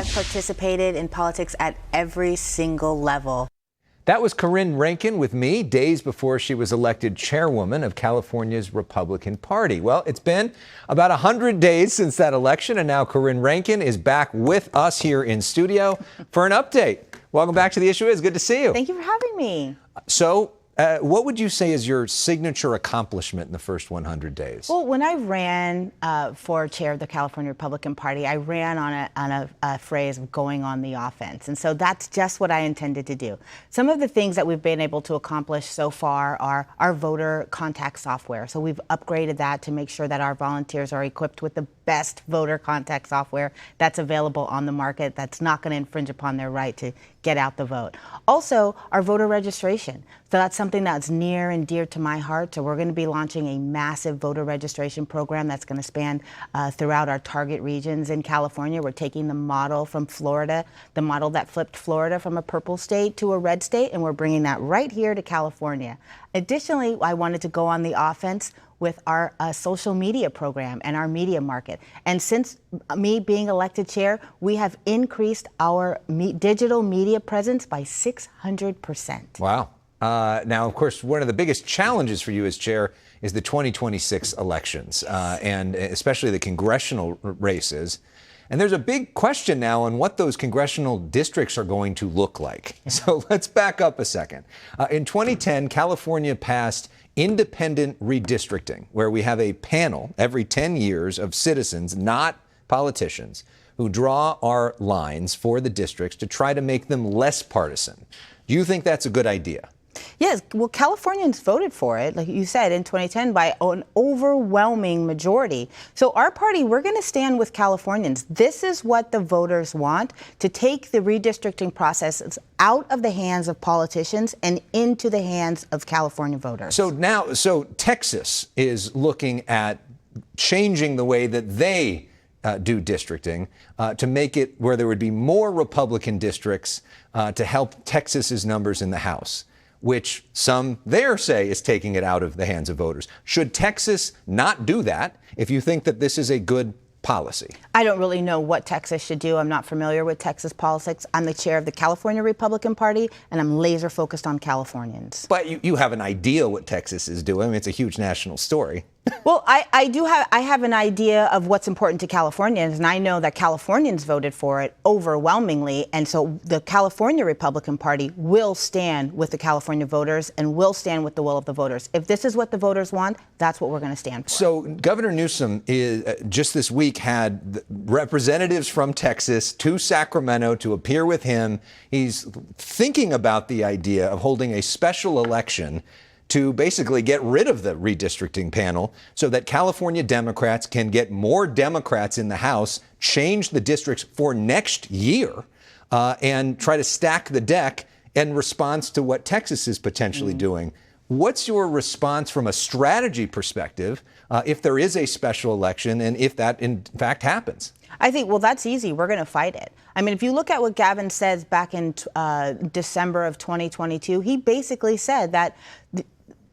I've participated in politics at every single level. That was Corrin Rankin with me days before she was elected chairwoman of California's Republican Party. Well, it's been about 100 days since that election, and now Corrin Rankin is back with us here in studio for an update. Welcome back to The Issue Is. Good to see you. Thank you for having me. So, what would you say is your signature accomplishment in the first 100 days? Well, when I ran for chair of the California Republican Party, I ran on a phrase of going on the offense. And so that's just what I intended to do. Some of the things that we've been able to accomplish so far are our voter contact software. So we've upgraded that to make sure that our volunteers are equipped with the best voter contact software that's available on the market, that's not going to infringe upon their right to get out the vote. Also, our voter registration. So that's something that's near and dear to my heart. So we're going to be launching a massive voter registration program that's going to span throughout our target regions in California. We're taking the model from Florida, the model that flipped Florida from a purple state to a red state, and we're bringing that right here to California. Additionally, I wanted to go on the offense with our social media program and our media market. And since me being elected chair, we have increased our digital media presence by 600%. Wow. Now, of course, one of the biggest challenges for you as chair is the 2026 elections, and especially the congressional races. And there's a big question now on what those congressional districts are going to look like. So let's back up a second. In 2010, California passed independent redistricting, where we have a panel every 10 years of citizens, not politicians, who draw our lines for the districts to try to make them less partisan. Do you think that's a good idea? Yes, well, Californians voted for it, like you said, in 2010 by an overwhelming majority. So our party, we're going to stand with Californians. This is what the voters want, to take the redistricting process out of the hands of politicians and into the hands of California voters. So Texas is looking at changing the way that they do districting to make it where there would be more Republican districts to help Texas's numbers in the House, which some there say is taking it out of the hands of voters. Should Texas not do that if you think that this is a good policy? I don't really know what Texas should do. I'm not familiar with Texas politics. I'm the chair of the California Republican Party, and I'm laser focused on Californians. But you have an idea what Texas is doing. I mean, it's a huge national story. Well, I have an idea of what's important to Californians, and I know that Californians voted for it overwhelmingly, and so the California Republican Party will stand with the California voters and will stand with the will of the voters. If this is what the voters want, that's what we're going to stand for. So Governor Newsom just this week had representatives from Texas to Sacramento to appear with him. He's thinking about the idea of holding a special election to basically get rid of the redistricting panel so that California Democrats can get more Democrats in the House, change the districts for next year, and try to stack the deck in response to what Texas is potentially doing. What's your response from a strategy perspective if there is a special election and if that in fact happens? I think, well, that's easy. We're going to fight it. I mean, if you look at what Gavin says back in December of 2022, he basically said that.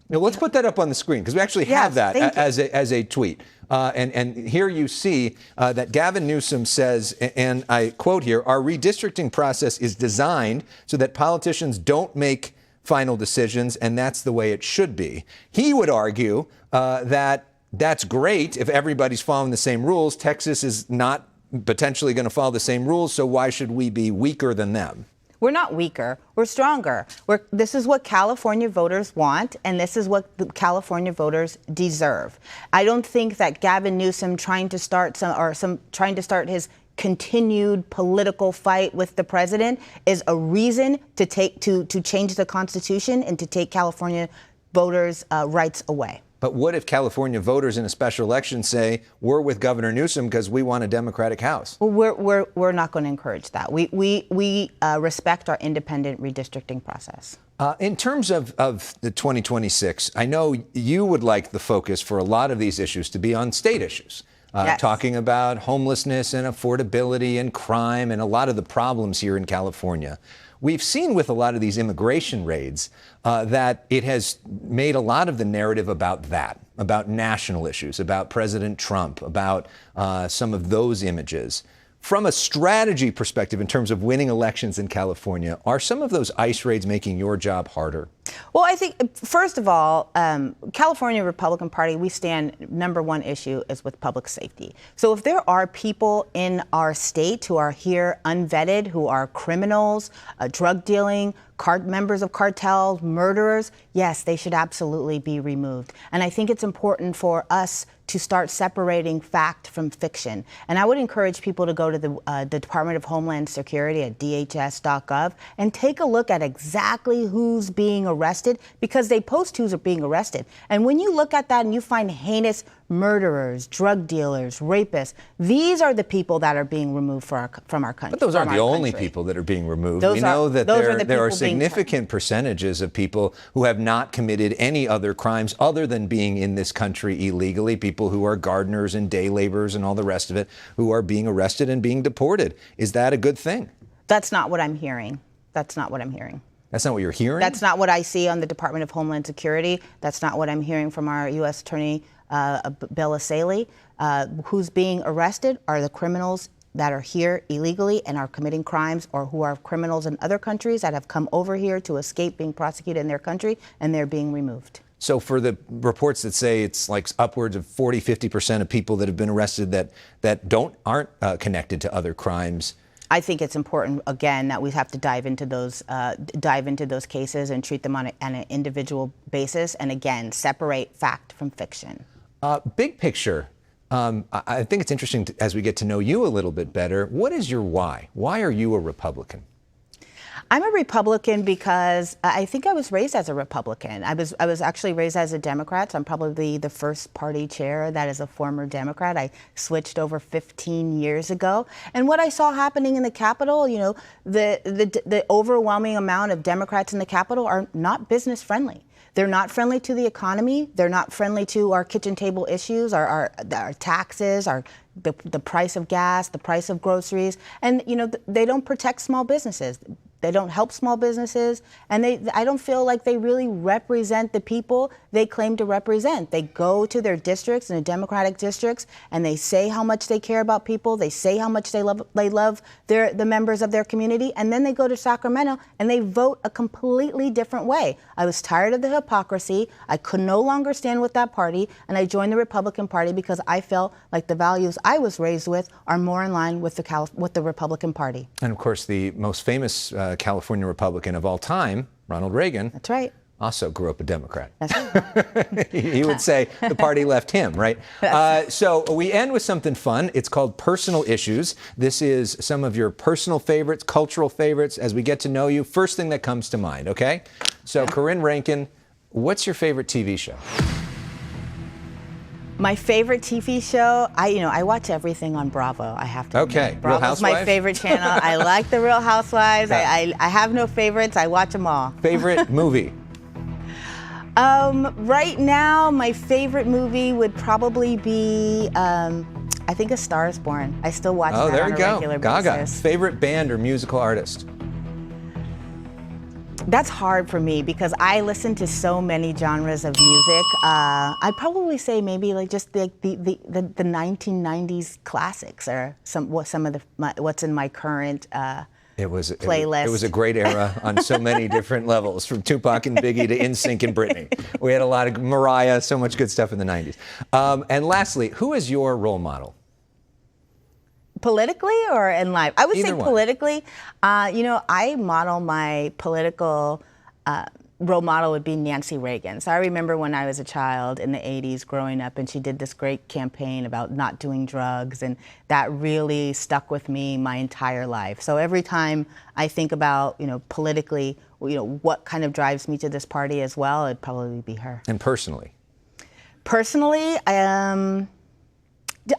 Now, let's put that up on the screen because we actually have that as a tweet. And here you see that Gavin Newsom says, and I quote here, "Our redistricting process is designed so that politicians don't make final decisions, and that's the way it should be." He would argue that that's great if everybody's following the same rules. Texas is not potentially going to follow the same rules, so why should we be weaker than them? We're not weaker. We're stronger. This is what California voters want, and this is what the California voters deserve. I don't think that Gavin Newsom trying to start his continued political fight with the president is a reason to change the Constitution and to take California voters' rights away. But what if California voters in a special election say, we're with Governor Newsom because we want a Democratic House? Well, we're not going to encourage that. We respect our independent redistricting process. In terms of the 2026, I know you would like the focus for a lot of these issues to be on state issues. Yes. Talking about homelessness and affordability and crime and a lot of the problems here in California. We've seen with a lot of these immigration raids that it has made a lot of the narrative about that, about national issues, about President Trump, about some of those images. From a strategy perspective, in terms of winning elections in California, are some of those ICE raids making your job harder? Well, I think, first of all, California Republican Party, we stand, number one issue is with public safety. So if there are people in our state who are here unvetted, who are criminals, drug dealing, members of cartels, murderers, yes, they should absolutely be removed. And I think it's important for us to start separating fact from fiction. And I would encourage people to go to the Department of Homeland Security at dhs.gov and take a look at exactly who's being arrested, because they post who's being arrested. And when you look at that and you find heinous murderers, drug dealers, rapists, these are the people that are being removed from our country. But those aren't the only people that are being removed. We know that there are significant percentages of people who have not committed any other crimes other than being in this country illegally, people who are gardeners and day laborers and all the rest of it, who are being arrested and being deported. Is that a good thing? That's not what I'm hearing. That's not what I'm hearing. That's not what you're hearing? That's not what I see on the Department of Homeland Security. That's not what I'm hearing from our U.S. Attorney, Bill Asaley. Who's being arrested are the criminals that are here illegally and are committing crimes, or who are criminals in other countries that have come over here to escape being prosecuted in their country, and they're being removed. So for the reports that say it's like upwards of 40–50% of people that have been arrested that aren't connected to other crimes, I think it's important, again, that we have to dive into those cases and treat them on an individual basis, and again, separate fact from fiction. Big picture, I think it's interesting as we get to know you a little bit better. What is your why? Why are you a Republican? I'm a Republican because I think I was raised as a Republican. I was actually raised as a Democrat. So I'm probably the first party chair that is a former Democrat. I switched over 15 years ago. And what I saw happening in the Capitol, you know, the overwhelming amount of Democrats in the Capitol are not business friendly. They're not friendly to the economy. They're not friendly to our kitchen table issues, our taxes, the price of gas, the price of groceries. And, you know, they don't protect small businesses. They don't help small businesses, and I don't feel like they really represent the people they claim to represent. They go to their districts, in the Democratic districts, and they say how much they care about people. They say how much they love the members of their community, and then they go to Sacramento and they vote a completely different way. I was tired of the hypocrisy. I could no longer stand with that party, and I joined the Republican Party because I felt like the values I was raised with are more in line with the Republican Party. And of course, the most famous California Republican of all time, Ronald Reagan. That's right. Also grew up a Democrat. That's right. He would say the party left him, right? So we end with something fun. It's called Personal Issues. This is some of your personal favorites, cultural favorites, as we get to know you. First thing that comes to mind, okay? So Corrin Rankin, what's your favorite TV show? My favorite TV show, I watch everything on Bravo, I have to Okay, admit. Real Bravo's Housewives? my favorite channel. I like the Real Housewives. Yeah. I have no favorites. I watch them all. Favorite movie? Right now, my favorite movie would probably be, I think A Star is Born. I still watch that on a regular basis. Gaga. Favorite band or musical artist? That's hard for me because I listen to so many genres of music. I'd probably say maybe like just the 1990s classics or some of what's in my current playlist. It was a great era on so many different levels, from Tupac and Biggie to NSYNC and Britney. We had a lot of Mariah, so much good stuff in the 90s. And lastly, who is your role model? Politically or in life? I would Either say one. politically. I model my political role model would be Nancy Reagan. So I remember when I was a child in the 80s growing up, and she did this great campaign about not doing drugs, and that really stuck with me my entire life. So every time I think about, politically, what kind of drives me to this party as well, it'd probably be her. And personally? Personally,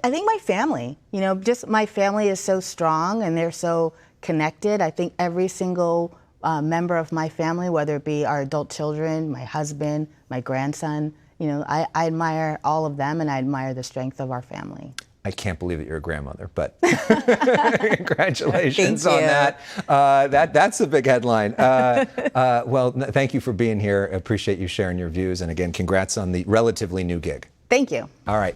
I think my family, just my family is so strong and they're so connected. I think every single member of my family, whether it be our adult children, my husband, my grandson, I admire all of them, and I admire the strength of our family. I can't believe that you're a grandmother, but congratulations Thank on you. that. That's a big headline. Thank you for being here. I appreciate you sharing your views. And again, congrats on the relatively new gig. Thank you. All right.